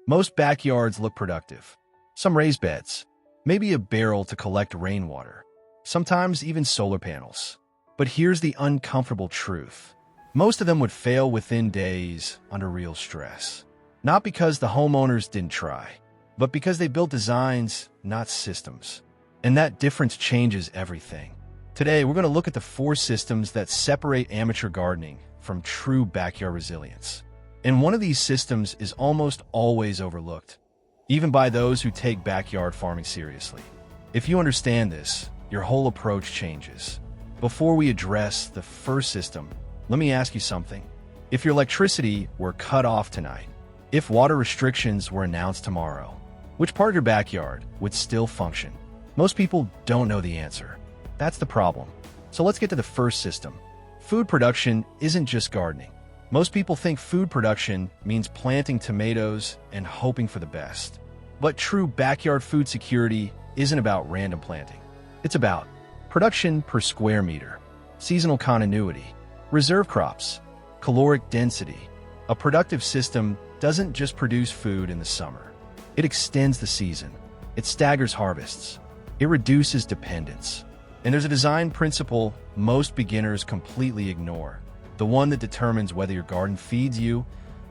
Most backyards look productive. Some raised beds, maybe a barrel to collect rainwater, sometimes even solar panels. But here's the uncomfortable truth. Most of them would fail within days under real stress. Not because the homeowners didn't try, but because they built designs, not systems. And that difference changes everything. Today, we're going to look at the 4 systems that separate amateur gardening from true backyard resilience. And one of these systems is almost always overlooked, even by those who take backyard farming seriously. If you understand this, your whole approach changes. Before we address the first system, let me ask you something. If your electricity were cut off tonight, if water restrictions were announced tomorrow, which part of your backyard would still function? Most people don't know the answer. That's the problem. So let's get to the first system. Food production isn't just gardening. Most people think food production means planting tomatoes and hoping for the best. But true backyard food security isn't about random planting. It's about production per square meter, seasonal continuity, reserve crops, caloric density. A productive system doesn't just produce food in the summer. It extends the season. It staggers harvests. It reduces dependence. And there's a design principle most beginners completely ignore, the one that determines whether your garden feeds you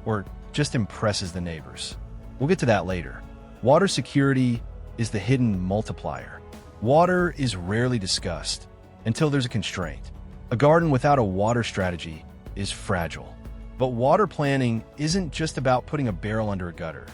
or just impresses the neighbors. We'll get to that later. Water security is the hidden multiplier. Water is rarely discussed until there's a constraint. A garden without a water strategy is fragile. But water planning isn't just about putting a barrel under a gutter.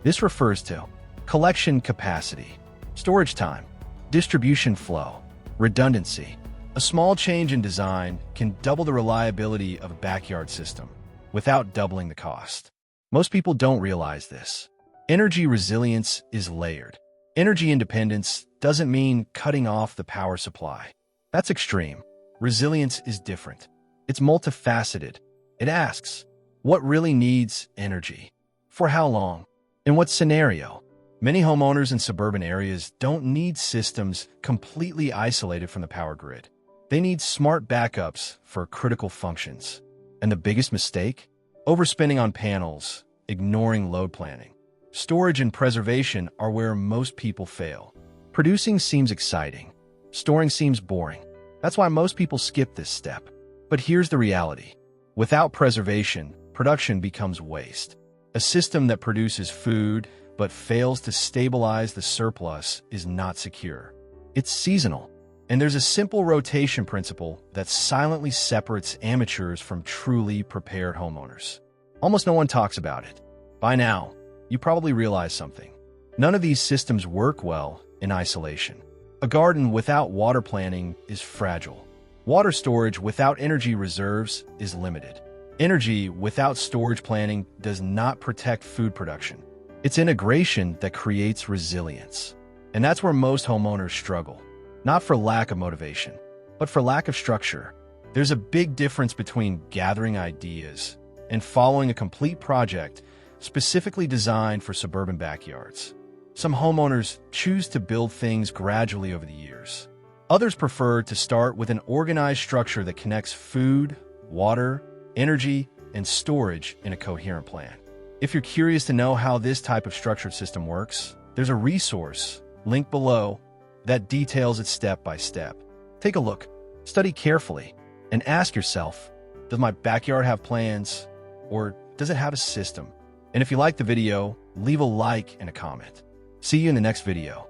This refers to collection capacity, storage time, distribution flow, redundancy. A small change in design can double the reliability of a backyard system without doubling the cost. Most people don't realize this. Energy resilience is layered. Energy independence doesn't mean cutting off the power supply. That's extreme. Resilience is different. It's multifaceted. It asks, what really needs energy? For how long? In what scenario? Many homeowners in suburban areas don't need systems completely isolated from the power grid. They need smart backups for critical functions. And the biggest mistake? Overspending on panels, ignoring load planning. Storage and preservation are where most people fail. Producing seems exciting. Storing seems boring. That's why most people skip this step. But here's the reality. Without preservation, production becomes waste. A system that produces food but fails to stabilize the surplus is not secure. It's seasonal. And there's a simple rotation principle that silently separates amateurs from truly prepared homeowners. Almost no one talks about it. By now, you probably realize something. None of these systems work well in isolation. A garden without water planning is fragile. Water storage without energy reserves is limited. Energy without storage planning does not protect food production. It's integration that creates resilience. And that's where most homeowners struggle. Not for lack of motivation, but for lack of structure. There's a big difference between gathering ideas and following a complete project specifically designed for suburban backyards. Some homeowners choose to build things gradually over the years. Others prefer to start with an organized structure that connects food, water, energy, and storage in a coherent plan. If you're curious to know how this type of structured system works, there's a resource linked below that details it step by step. Take a look, study carefully, and ask yourself, does my backyard have plans, or does it have a system? And if you like the video, leave a like and a comment. See you in the next video.